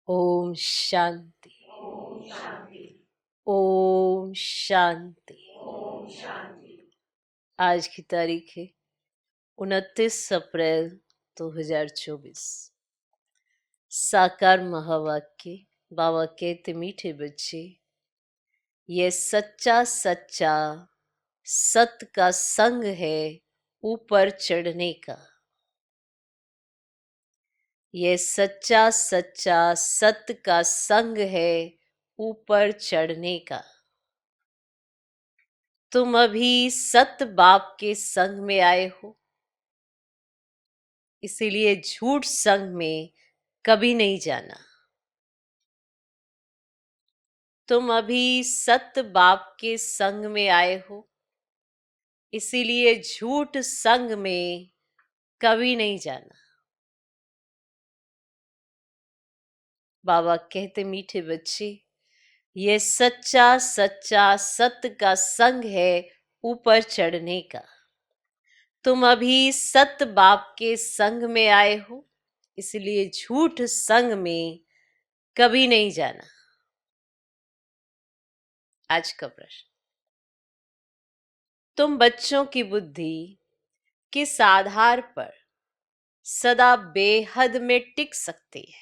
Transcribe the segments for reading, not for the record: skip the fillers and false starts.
ओम शांति। ओम शांति। आज की तारीख है 29 अप्रैल 2024। साकार महावाक्य। बाबा कहते, मीठे बच्चे, ये सच्चा सच्चा सत का संग है ऊपर चढ़ने का। ये सच्चा सच्चा सत का संग है ऊपर चढ़ने का। तुम अभी सत बाप के संग में आए हो, इसीलिए झूठ संग में कभी नहीं जाना। तुम अभी सत बाप के संग में आए हो, इसीलिए झूठ संग में कभी नहीं जाना। बाबा कहते, मीठे बच्चे, ये सच्चा सच्चा सत्य का संग है ऊपर चढ़ने का। तुम अभी सत बाप के संग में आए हो, इसलिए झूठ संग में कभी नहीं जाना। आज का प्रश्न, तुम बच्चों की बुद्धि किस आधार पर सदा बेहद में टिक सकती है?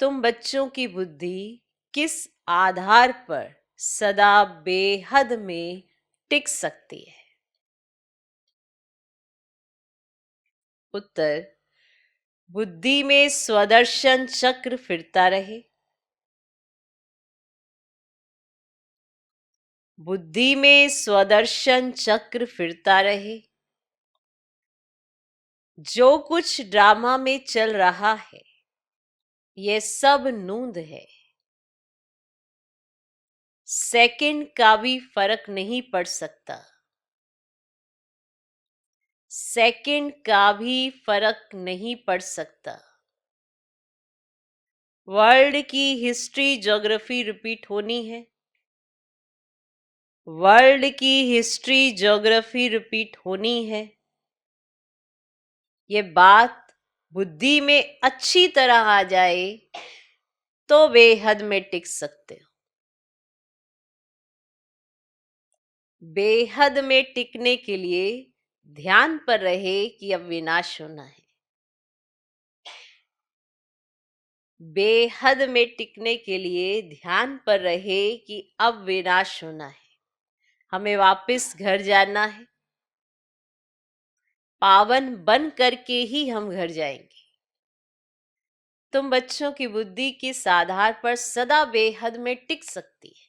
तुम बच्चों की बुद्धि किस आधार पर सदा बेहद में टिक सकती है? उत्तर, बुद्धि में स्वदर्शन चक्र फिरता रहे। बुद्धि में स्वदर्शन चक्र फिरता रहे। जो कुछ ड्रामा में चल रहा है, ये सब नूंद है। सेकंड का भी फर्क नहीं पड़ सकता। सेकंड का भी फर्क नहीं पड़ सकता। वर्ल्ड की हिस्ट्री ज्योग्राफी रिपीट होनी है। वर्ल्ड की हिस्ट्री ज्योग्राफी रिपीट होनी है। ये बात बुद्धि में अच्छी तरह आ जाए तो बेहद में टिक सकते हो। बेहद में टिकने के लिए ध्यान पर रहे कि अब विनाश होना है। बेहद में टिकने के लिए ध्यान पर रहे कि अब विनाश होना है, हमें वापस घर जाना है। पावन बन करके ही हम घर जाएंगे। तुम बच्चों की बुद्धि किस आधार पर सदा बेहद में टिक सकती है?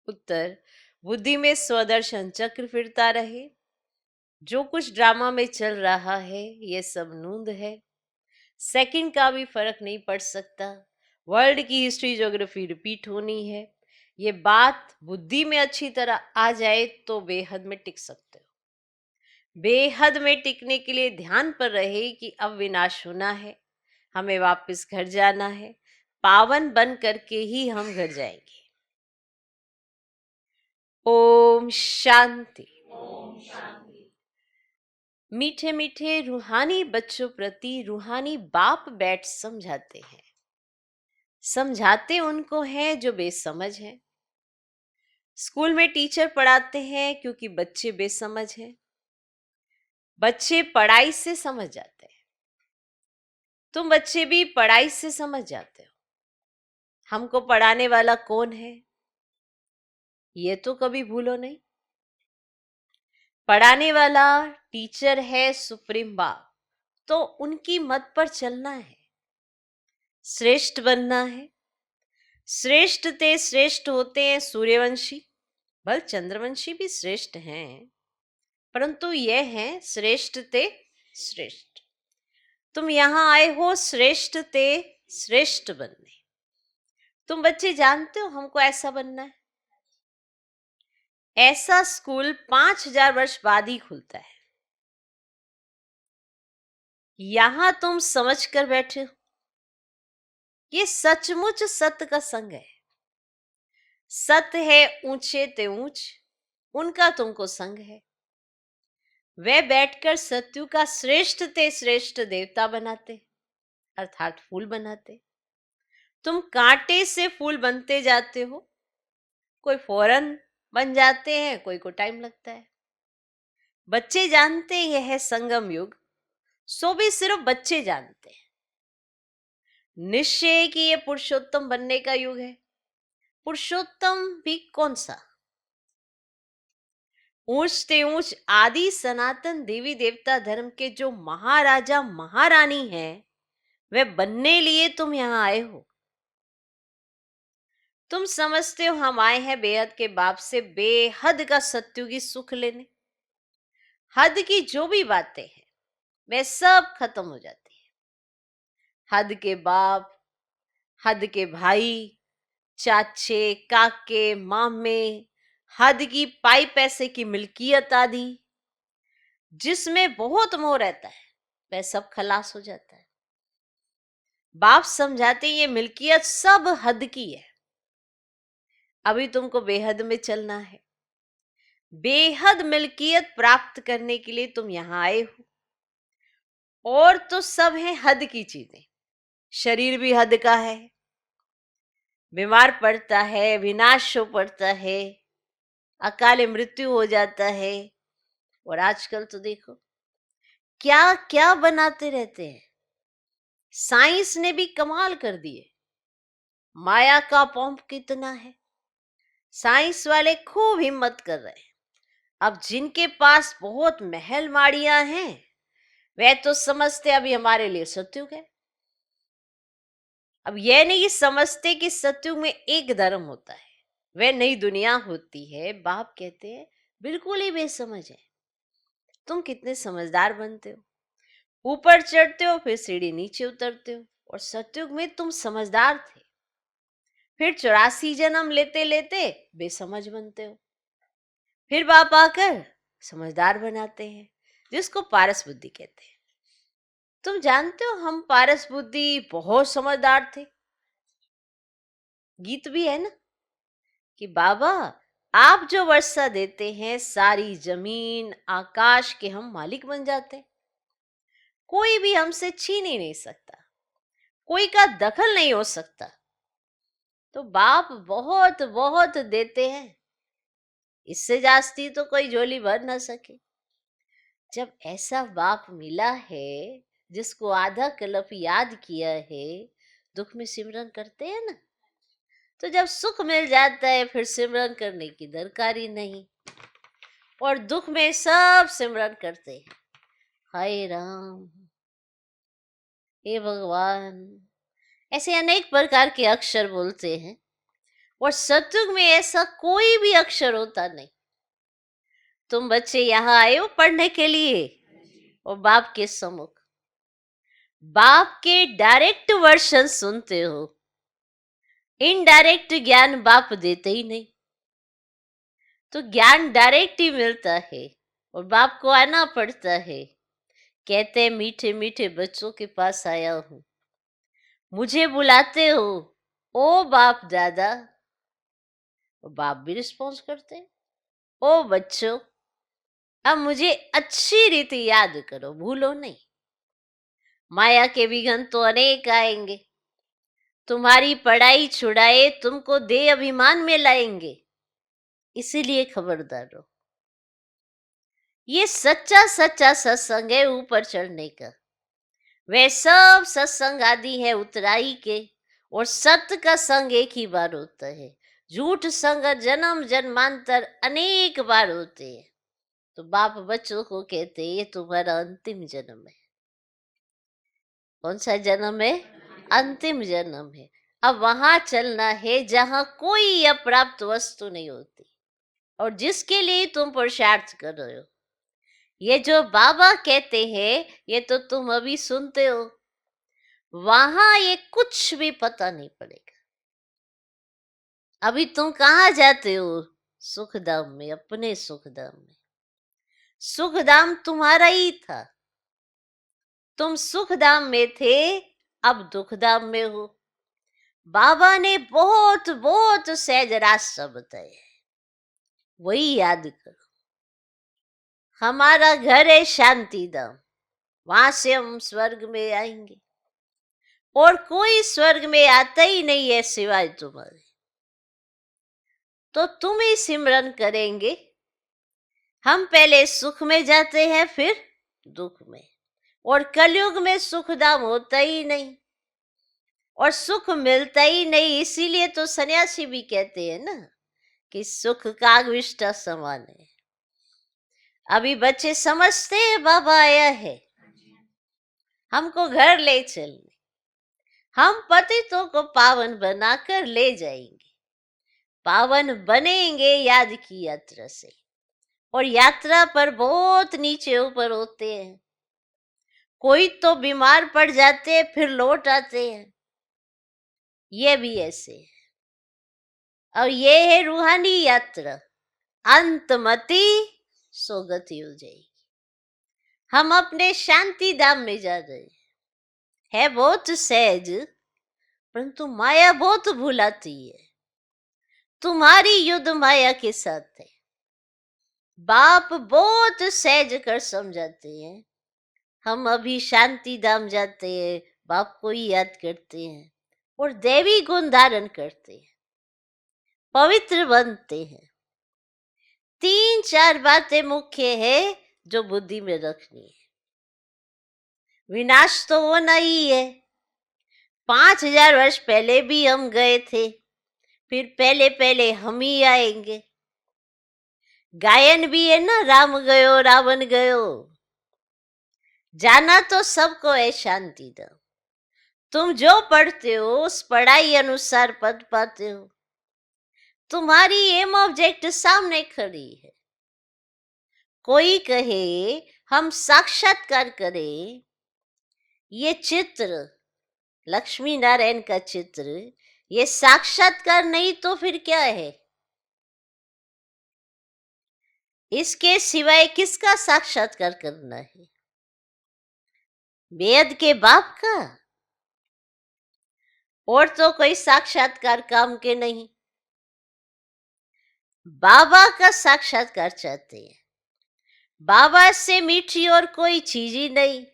उत्तर, बुद्धि में स्वदर्शन चक्र फिरता रहे। जो कुछ ड्रामा में चल रहा है, ये सब नूंद है। सेकंड का भी फर्क नहीं पड़ सकता। वर्ल्ड की हिस्ट्री ज्योग्राफी रिपीट होनी है। ये बात बुद्धि में अच्छी तरह आ जाए तो बेहद में टिक सकते हो। बेहद में टिकने के लिए ध्यान पर रहे कि अब विनाश होना है, हमें वापस घर जाना है। पावन बन करके ही हम घर जाएंगे। ओम शांति। मीठे मीठे रूहानी बच्चों प्रति रूहानी बाप बैठ समझाते हैं। समझाते उनको हैं जो बेसमझ हैं। स्कूल में टीचर पढ़ाते हैं क्योंकि बच्चे बेसमझ हैं। बच्चे पढ़ाई से समझ जाते हैं। तुम बच्चे भी पढ़ाई से समझ जाते हो। हमको पढ़ाने वाला कौन है, ये तो कभी भूलो नहीं। पढ़ाने वाला टीचर है सुप्रीम बाप, तो उनकी मत पर चलना है, श्रेष्ठ बनना है। श्रेष्ठ ते श्रेष्ठ होते हैं सूर्यवंशी, बल चंद्रवंशी भी श्रेष्ठ हैं, परंतु यह हैं श्रेष्ठ ते श्रेष्ठ। तुम यहां आए हो श्रेष्ठ ते श्रेष्ठ बनने। तुम बच्चे जानते हो हमको ऐसा बनना है। ऐसा स्कूल 5000 वर्ष बाद ही खुलता है। यहां तुम समझ कर बैठे हो, ये सचमुच सत्य का संग है। सत्य है ऊंचे ते ऊंच, उनका तुमको संग है। वे बैठकर सत्यु का श्रेष्ठ ते श्रेष्ठ देवता बनाते। अर्थात फूल बनाते। तुम कांटे से फूल बनते जाते हो, कोई फौरन बन जाते हैं, कोई को टाइम लगता है। बच्चे जानते हैं यह है संगम युग, सो भी सिर्फ बच्चे जानते हैं। निश्चय कि ये पुरुषोत्तम बनने का युग है। पुरुषोत्तम भी कौन सा? ऊंच से ऊंच आदि सनातन देवी देवता धर्म के जो महाराजा महारानी हैं, वे बनने लिए तुम यहां आए हो। तुम समझते हो हम आए हैं बेहद के बाप से बेहद का सत्युगी सुख लेने। हद की जो भी बातें हैं वे सब खत्म हो जाती है। हद के बाप, हद के भाई, चाचे, काके, मामे, हद की पाई पैसे की मिल्कियत आदि, जिसमें बहुत मोह रहता है, वह सब खलास हो जाता है। बाप समझाते ये मिल्कियत सब हद की है। अभी तुमको बेहद में चलना है। बेहद मिल्कियत प्राप्त करने के लिए तुम यहां आए हो। और तो सब है हद की चीजें। शरीर भी हद का है, बीमार पड़ता है, विनाश हो पड़ता है, अकाले मृत्यु हो जाता है। और आजकल तो देखो क्या क्या बनाते रहते हैं। साइंस ने भी कमाल कर दिए। माया का पंप कितना है। साइंस वाले खूब हिम्मत कर रहे हैं। अब जिनके पास बहुत महल माड़ियां हैं, वे तो समझते अभी हमारे लिए सतयुग है। अब यह नहीं समझते कि सतयुग में एक धर्म होता है, वह नई दुनिया होती है। बाप कहते हैं बिल्कुल ही बेसमझ है। तुम कितने समझदार बनते हो। ऊपर चढ़ते हो, फिर सीढ़ी नीचे उतरते हो। और सतयुग में तुम समझदार थे, फिर 84 जन्म लेते लेते बेसमझ बनते हो। फिर बाप आकर समझदार बनाते हैं, जिसको पारस बुद्धि कहते हैं। तुम जानते हो हम पारस बुद्धि बहुत समझदार थे। गीत भी है ना कि बाबा आप जो वर्षा देते हैं, सारी जमीन आकाश के हम मालिक बन जाते हैं। कोई भी हमसे छीन ही नहीं सकता, कोई का दखल नहीं हो सकता। तो बाप बहुत बहुत देते हैं, इससे जास्ती तो कोई झोली भर ना सके। जब ऐसा बाप मिला है जिसको आधा कल्प याद किया है, दुख में सिमरन करते हैं ना। तो जब सुख मिल जाता है फिर सिमरन करने की दरकार ही नहीं। और दुख में सब सिमरन करते हैं, हाय राम, हे भगवान, ऐसे अनेक प्रकार के अक्षर बोलते हैं। और सतयुग में ऐसा कोई भी अक्षर होता नहीं। तुम बच्चे यहाँ आए हो पढ़ने के लिए, और बाप के सम्मुख बाप के डायरेक्ट वर्शन सुनते हो। इनडायरेक्ट ज्ञान बाप देते ही नहीं। तो ज्ञान डायरेक्ट ही मिलता है और बाप को आना पड़ता है। कहते हैं मीठे मीठे बच्चों के पास आया हूं, मुझे बुलाते हो ओ बाप दादा। और बाप भी रिस्पॉन्स करते हैं, ओ बच्चों अब मुझे अच्छी रीति याद करो, भूलो नहीं। माया के विघ्न तो अनेक आएंगे, तुम्हारी पढ़ाई छुड़ाए तुमको दे अभिमान में लाएंगे, इसीलिए खबरदार रहो। ये सच्चा सच्चा सत्संग है ऊपर चढ़ने का। वह सब सत्संग आदि है उतराई के, और सत्य का संग एक ही बार होता है। झूठ संग जन्म जन्मांतर अनेक बार होते हैं। तो बाप बच्चों को कहते ये तुम्हारा अंतिम जन्म है। कौन सा जन्म है? अंतिम जन्म है। अब वहां चलना है जहां कोई अप्राप्त वस्तु नहीं होती, और जिसके लिए तुम पुरुषार्थ कर रहे हो। ये जो बाबा कहते हैं ये तो तुम अभी सुनते हो, वहां ये कुछ भी पता नहीं पड़ेगा। अभी तुम कहाँ जाते हो? सुखधाम में, अपने सुखधाम में। सुखधाम तुम्हारा ही था। तुम सुखधाम में थे, अब दुखधाम में हो। बाबा ने बहुत बहुत सहज रास्ता बताया, वही याद करो। हमारा घर है शांति धाम, वहां से हम स्वर्ग में आएंगे। और कोई स्वर्ग में आता ही नहीं है सिवाय तुम्हारे, तो तुम ही सिमरन करेंगे। हम पहले सुख में जाते हैं फिर दुख में, और कलयुग में सुख दाम होता ही नहीं और सुख मिलता ही नहीं। इसीलिए तो सन्यासी भी कहते हैं ना कि सुख कागविष्टा समान है। अभी बच्चे समझते हैं बाबा आया है, हमको घर ले चलने, हम पतितों को पावन बनाकर ले जाएंगे, पावन बनेंगे याद की यात्रा से। और यात्रा पर बहुत नीचे ऊपर होते हैं, कोई तो बीमार पड़ जाते हैं फिर लौट आते हैं, ये भी ऐसे है। और ये है रूहानी यात्रा, अंतमति सोगति हो जाएगी। हम अपने शांति धाम में जा रहे हैं, है बहुत सहज परंतु माया बहुत भुलाती है। तुम्हारी युद्ध माया के साथ है। बाप बहुत सहज कर समझाते हैं, हम अभी शांति धाम जाते हैं, बाप को ही याद करते हैं और देवी गुण धारण करते हैं, पवित्र बनते हैं। 3-4 बातें मुख्य है जो बुद्धि में रखनी है। विनाश तो होना ही है। 5000 वर्ष पहले भी हम गए थे, फिर पहले पहले हम ही आएंगे। गायन भी है ना, राम गयो रावण गयो। जाना तो सबको है शांति धाम। तुम जो पढ़ते हो उस पढ़ाई अनुसार पद पाते हो। तुम्हारी एम ऑब्जेक्ट सामने खड़ी है। कोई कहे हम साक्षात्कार करें, ये चित्र लक्ष्मी नारायण का चित्र, ये साक्षात्कार नहीं तो फिर क्या है? इसके सिवाय किसका साक्षात्कार करना है? वेद के बाप का? और तो कोई साक्षात्कार काम के नहीं। बाबा का साक्षात्कार चाहते हैं। बाबा से मीठी और कोई चीज ही नहीं।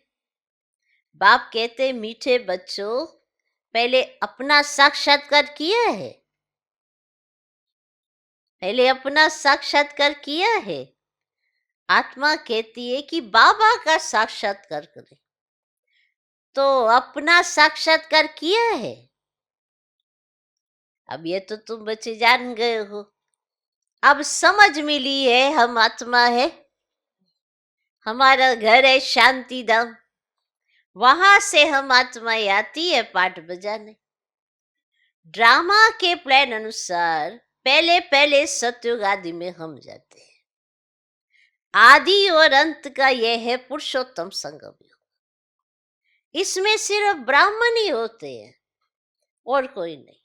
बाप कहते मीठे बच्चों, पहले अपना साक्षात्कार किया है? पहले अपना साक्षात्कार किया है? आत्मा कहती है कि बाबा का साक्षात्कार करें। तो अपना साक्षात्कार किया है? अब ये तो तुम बच्चे जान गए हो। अब समझ मिली है हम आत्मा है, हमारा घर है शांति धाम, वहां से हम आत्माएं आती है पाठ बजाने। ड्रामा के प्लान अनुसार पहले पहले सतयुग आदि में हम जाते हैं। आदि और अंत का यह है पुरुषोत्तम संगम युग। इसमें सिर्फ ब्राह्मण ही होते हैं और कोई नहीं।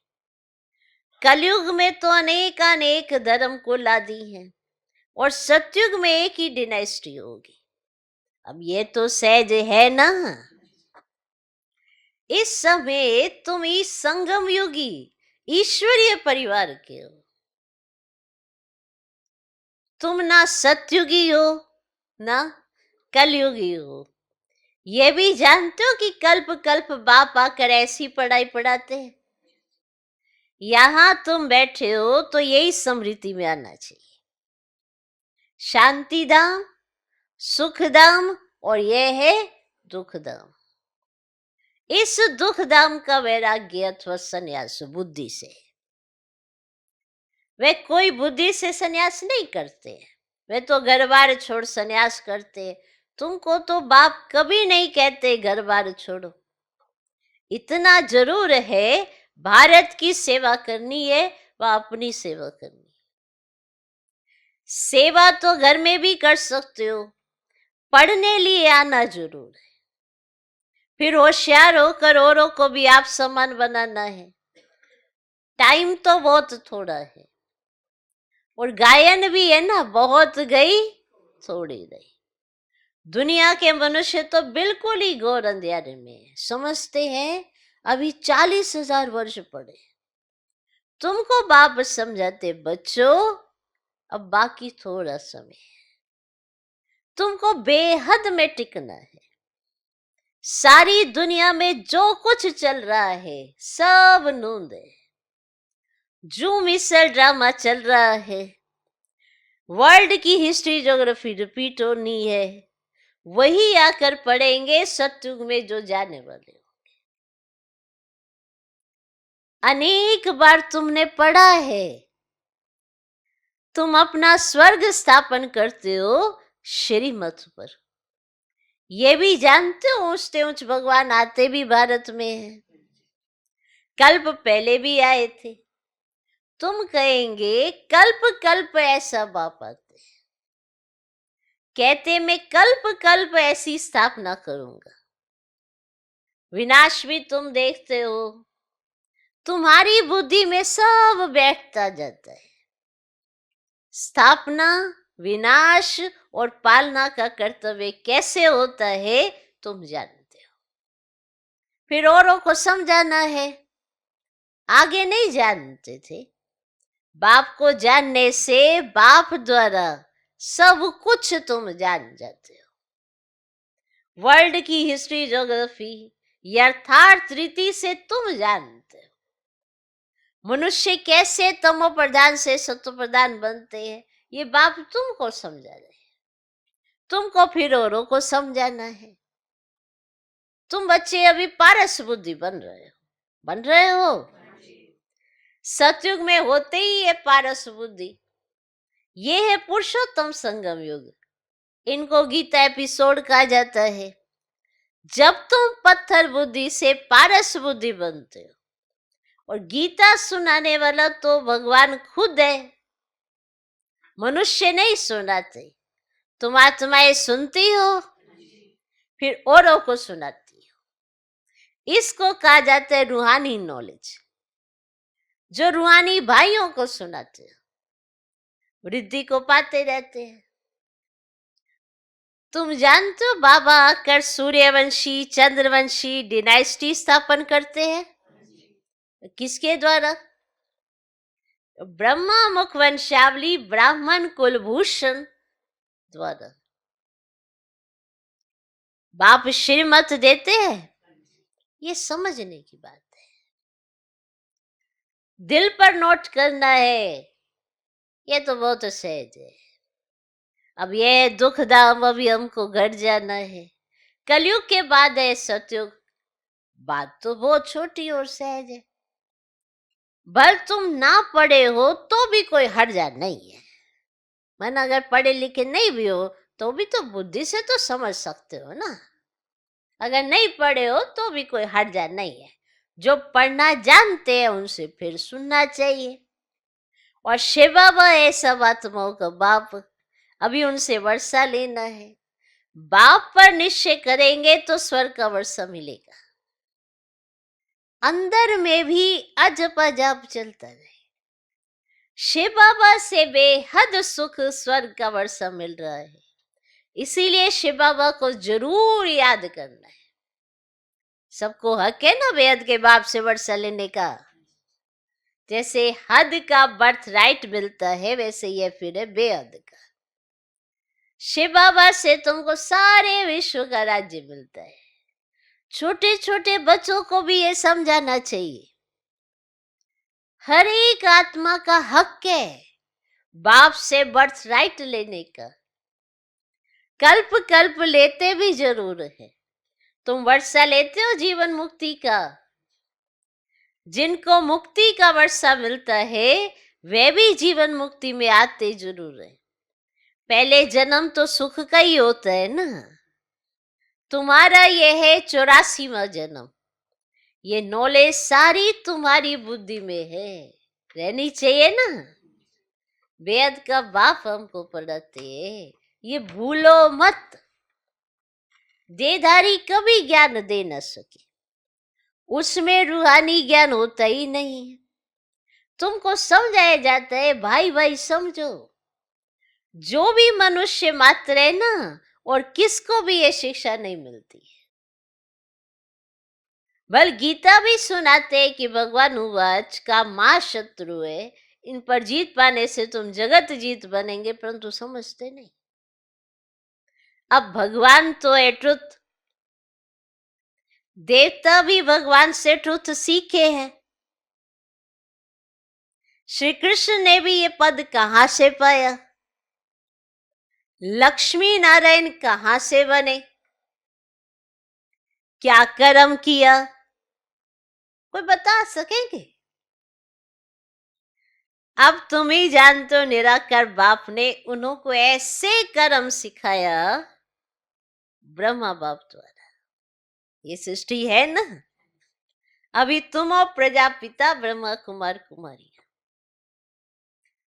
कलयुग में तो अनेक धर्म कुल आदि हैं और सतयुग में एक ही डिनाइस्टी होगी। अब ये तो सहज है ना। इस समय तुम इस संगम युगी ईश्वरीय परिवार के हो। तुम ना सतयुगी हो ना कलयुगी हो। ये भी जानते हो कि कल्प कल्प बाप आकर ऐसी पढ़ाई पढ़ाते हैं। यहां तुम बैठे हो तो यही स्मृति में आना चाहिए, शांति धाम, सुख धाम और यह है दुख धाम। इस दुख धाम का वैराग्य अथवा संन्यास बुद्धि से। वे कोई बुद्धि से संन्यास नहीं करते, वे तो घर बार छोड़ संन्यास करते। तुमको तो बाप कभी नहीं कहते घर बार छोड़ो। इतना जरूर है, भारत की सेवा करनी है व अपनी सेवा करनी। सेवा तो घर में भी कर सकते हो, पढ़ने लिए आना जरूर है। फिर होशियार होकर औरों को भी आप समान बनाना है। टाइम तो बहुत थोड़ा है और गायन भी है ना, बहुत गई थोड़ी रही। दुनिया के मनुष्य तो बिल्कुल ही घोर अंधेरे में समझते हैं अभी 40,000 वर्ष पड़े। तुमको बाप समझाते बच्चों अब बाकी थोड़ा समय है, तुमको बेहद में टिकना है। सारी दुनिया में जो कुछ चल रहा है सब नूंद है। जो मिसल ड्रामा चल रहा है, वर्ल्ड की हिस्ट्री ज्योग्राफी रिपीट होनी है, वही आकर पढ़ेंगे सतयुग में जो जाने वाले हो। अनेक बार तुमने पढ़ा है, तुम अपना स्वर्ग स्थापन करते हो श्रीमत पर। ये भी जानते हो ऊंचते ऊंच भगवान आते भी भारत में हैं, कल्प पहले भी आए थे। तुम कहेंगे कल्प कल्प ऐसा बाप आते हैं। कहते मैं कल्प कल्प ऐसी स्थापना करूंगा। विनाश भी तुम देखते हो, तुम्हारी बुद्धि में सब बैठता जाता है। स्थापना, विनाश और पालना का कर्तव्य कैसे होता है तुम जानते हो, फिर औरों को समझाना है। आगे नहीं जानते थे, बाप को जानने से बाप द्वारा सब कुछ तुम जान जाते हो। वर्ल्ड की हिस्ट्री ज्योग्राफी यथार्थ रीति से तुम जानते हो। मनुष्य कैसे तमो प्रधान से सत्व प्रधान बनते हैं, ये बाप तुमको समझा रहे हैं, तुमको फिर औरों को समझाना है। तुम बच्चे अभी पारस बुद्धि बन रहे हो। सतयुग में होते ही ये पारस बुद्धि, ये है पुरुषोत्तम संगम युग। इनको गीता एपिसोड कहा जाता है। जब तुम पत्थर बुद्धि से पारस बुद्धि बनते हो, और गीता सुनाने वाला तो भगवान खुद है, मनुष्य नहीं सुनाते। तुम आत्माएं सुनती हो, फिर औरों को सुनाती हो। इसको कहा जाता है रूहानी नॉलेज, जो रूहानी भाइयों को सुनाते हो, वृद्धि को पाते रहते हैं। तुम जानते हो बाबा आकर सूर्यवंशी चंद्रवंशी डिनाइस्टी स्थापन करते हैं, किसके द्वारा? ब्रह्मा मुख वंशावली ब्राह्मण कुलभूषण द्वारा। बाप श्रीमत देते हैं, ये समझने की बात है। दिल पर नोट करना है, ये तो बहुत सहज है। अब ये दुख दाम अभी हमको घट जाना है। कलयुग के बाद है सतयुग, बात तो बहुत छोटी और सहज है। भल तुम ना पढ़े हो तो भी कोई हर्जा नहीं है। मन अगर पढ़े लिखे नहीं भी हो तो भी तो बुद्धि से तो समझ सकते हो ना। अगर नहीं पढ़े हो तो भी कोई हर्जा नहीं है। जो पढ़ना जानते हैं उनसे फिर सुनना चाहिए। और शिव बाबा है सब आत्माओं का बाप, अभी उनसे वर्षा लेना है। बाप पर निश्चय करेंगे तो स्वर्ग का वर्षा मिलेगा। अंदर में भी अजप अजाप चलता रहे। शिव बाबा से बेहद सुख स्वर्ग का वर्षा मिल रहा है, इसीलिए शिव बाबा को जरूर याद करना है। सबको हक है ना बेहद के बाप से वर्षा लेने का। जैसे हद का बर्थ राइट मिलता है, वैसे ये फिर है बेहद का। शिव बाबा से तुमको सारे विश्व का राज्य मिलता है। छोटे छोटे बच्चों को भी ये समझाना चाहिए, हर एक आत्मा का हक है बाप से बर्थ राइट लेने का। कल्प कल्प लेते भी जरूर है। तुम वर्षा लेते हो जीवन मुक्ति का। जिनको मुक्ति का वर्षा मिलता है वे भी जीवन मुक्ति में आते जरूर है। पहले जन्म तो सुख का ही होता है ना। तुम्हारा ये है 84वां जन्म। ये नॉलेज सारी तुम्हारी बुद्धि में है, रहनी चाहिए ना। वेद का बाप हमको पढ़ाते हैं, ये भूलो मत। देहधारी कभी ज्ञान दे न सके, उसमें रूहानी ज्ञान होता ही नहीं है। तुमको समझाया जाता है भाई भाई समझो। जो भी मनुष्य मात्र है ना, और किसको भी ये शिक्षा नहीं मिलती है। बल गीता भी सुनाते हैं कि भगवान उवाच का मां शत्रु है, इन पर जीत पाने से तुम जगत जीत बनेंगे, परंतु समझते नहीं। अब भगवान तो है ट्रुथ, देवता भी भगवान से ट्रुथ सीखे हैं। श्री कृष्ण ने भी ये पद कहां से पाया? लक्ष्मी नारायण कहां से बने? क्या कर्म किया? कोई बता सकेंगे? अब तुम ही जानते हो, निराकार बाप ने उन्हों को ऐसे कर्म सिखाया ब्रह्मा बाप द्वारा। ये सृष्टि है ना। अभी तुम और प्रजापिता ब्रह्मा कुमार कुमारी,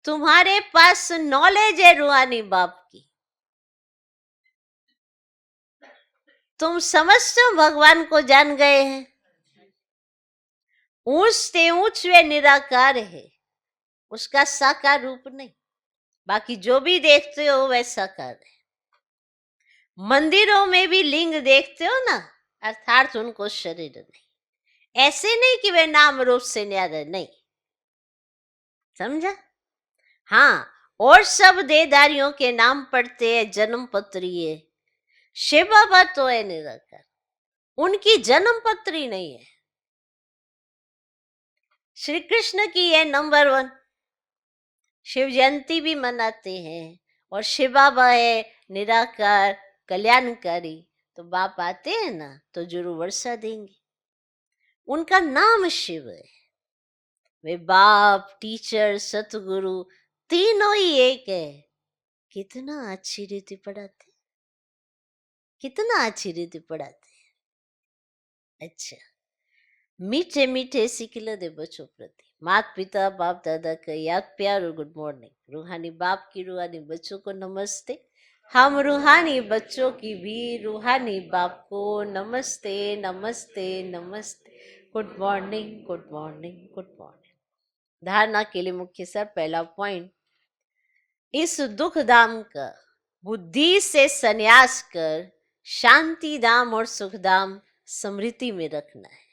तुम्हारे पास नॉलेज है रूहानी बाप की। तुम समझते हो भगवान को जान गए हैं। ऊंच से ऊंच वे निराकार है, उसका साकार रूप नहीं। बाकी जो भी देखते हो वह साकार है। मंदिरों में भी लिंग देखते हो ना, अर्थात उनको शरीर नहीं। ऐसे नहीं कि वे नाम रूप से न्यारे, नहीं। समझा? हाँ, और सब देहधारियों के नाम पढ़ते हैं, जन्म पत्री है। शिव बाबा तो है निराकार, उनकी जन्म पत्री नहीं है। श्री कृष्ण की है नंबर 1। शिव जयंती भी मनाते हैं, और शिव बाबा है निराकार कल्याणकारी। तो बाप आते हैं ना तो जरूर वर्षा देंगे। उनका नाम शिव है। वे बाप, टीचर, सतगुरु तीनों ही एक है। कितना अच्छी रीति पढ़ाते, कितना अच्छी रीति पढ़ाते। अच्छा, मीठे मीठे सिखिल दे बच्चों प्रति, माता पिता बाप दादा का याद प्यार और गुड मॉर्निंग। रूहानी बाप की रूहानी बच्चों को नमस्ते। हम रूहानी बच्चों की भी रूहानी बाप को नमस्ते नमस्ते नमस्ते। Good morning good morning good morning. धारणा के लिए मुख्य सर, पहला पॉइंट, इस दुख धाम का बुद्धि से संन्यास कर शांति धाम और सुख धाम स्मृति में रखना है।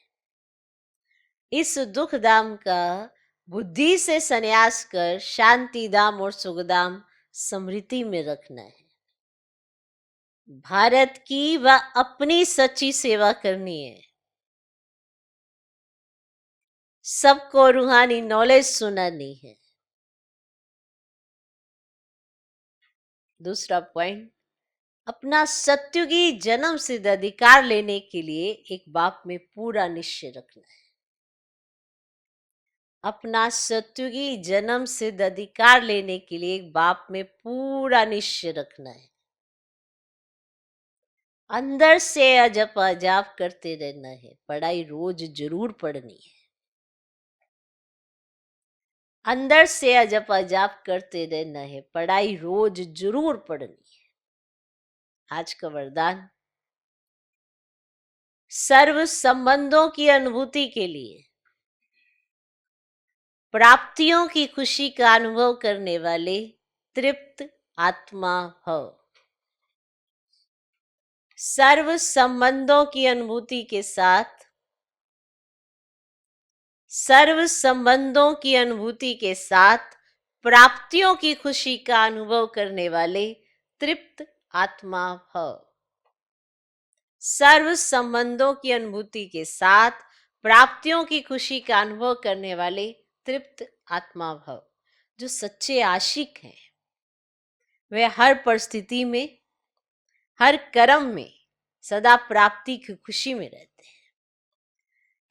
इस दुख धाम का बुद्धि से संन्यास कर शांति धाम और सुख धाम स्मृति में रखना है। भारत की व अपनी सच्ची सेवा करनी है। सबको रूहानी नॉलेज सुनानी है। दूसरा पॉइंट, अपना सत्युगी जन्म सिद्ध अधिकार लेने के लिए एक बाप में पूरा निश्चय रखना है। अपना सत्युगी जन्म सिद्ध अधिकार लेने के लिए एक बाप में पूरा निश्चय रखना है। अंदर से अजप अजाप करते रहना है। पढ़ाई रोज जरूर पढ़नी है। अंदर से अजप अजाप करते रहना है। पढ़ाई रोज जरूर पढ़नी है। आज का वरदान, सर्व संबंधों की अनुभूति के लिए प्राप्तियों की खुशी का अनुभव करने वाले तृप्त आत्मा भव। सर्व संबंधों की अनुभूति के साथ, सर्व संबंधों की अनुभूति के साथ प्राप्तियों की खुशी का अनुभव करने वाले तृप्त आत्मा भव। सर्व संबंधों की अनुभूति के साथ प्राप्तियों की खुशी का अनुभव करने वाले तृप्त आत्मा भव। जो सच्चे आशिक हैं वे हर परिस्थिति में, हर कर्म में सदा प्राप्ति की खुशी में रहते हैं।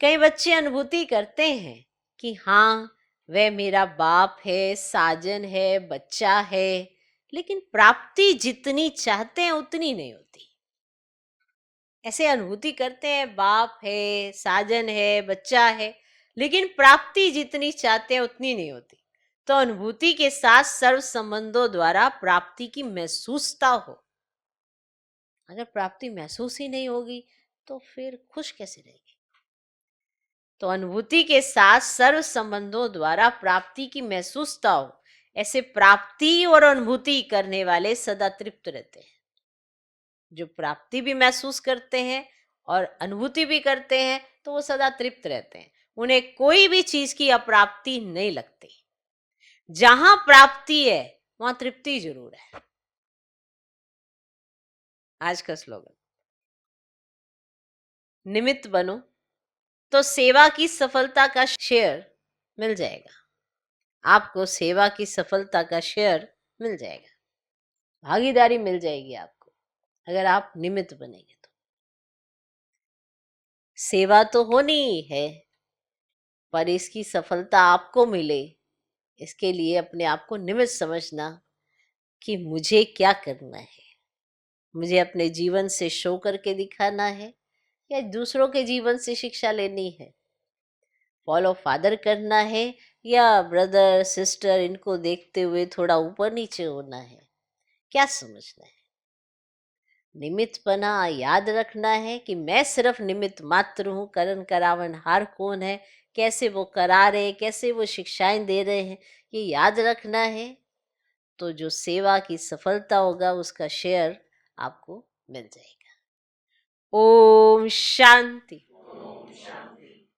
कई बच्चे अनुभूति करते हैं कि हाँ वह मेरा बाप है, साजन है, बच्चा है, लेकिन प्राप्ति जितनी चाहते हैं उतनी नहीं होती। ऐसे अनुभूति करते हैं बाप है, साजन है, बच्चा है, लेकिन प्राप्ति जितनी चाहते हैं उतनी नहीं होती। तो अनुभूति के साथ सर्व संबंधों द्वारा प्राप्ति की महसूसता हो। अगर प्राप्ति महसूस ही नहीं होगी तो फिर खुश कैसे रहेगी? तो अनुभूति के साथ सर्व संबंधों द्वारा प्राप्ति की महसूसता हो। ऐसे प्राप्ति और अनुभूति करने वाले सदा तृप्त रहते हैं। जो प्राप्ति भी महसूस करते हैं और अनुभूति भी करते हैं तो वो सदा तृप्त रहते हैं। उन्हें कोई भी चीज की अप्राप्ति नहीं लगती। जहां प्राप्ति है वहां तृप्ति जरूर है। आज का स्लोगन, निमित्त बनो, तो सेवा की सफलता का शेयर मिल जाएगा। आपको सेवा की सफलता का शेयर मिल जाएगा, भागीदारी मिल जाएगी आपको, अगर आप निमित्त बनेंगे तो। सेवा तो होनी ही है, पर इसकी सफलता आपको मिले, इसके लिए अपने आप को निमित्त समझना कि मुझे क्या करना है। मुझे अपने जीवन से शो करके दिखाना है या दूसरों के जीवन से शिक्षा लेनी है, फॉलो फादर करना है या ब्रदर सिस्टर इनको देखते हुए थोड़ा ऊपर नीचे होना है, क्या समझना है। निमित्त बना याद रखना है कि मैं सिर्फ निमित्त मात्र हूँ, करण करावन हार कौन है, कैसे वो करा रहे, कैसे वो शिक्षाएं दे रहे हैं, ये याद रखना है। तो जो सेवा की सफलता होगा उसका शेयर आपको मिल जाएगा। ओम शांति।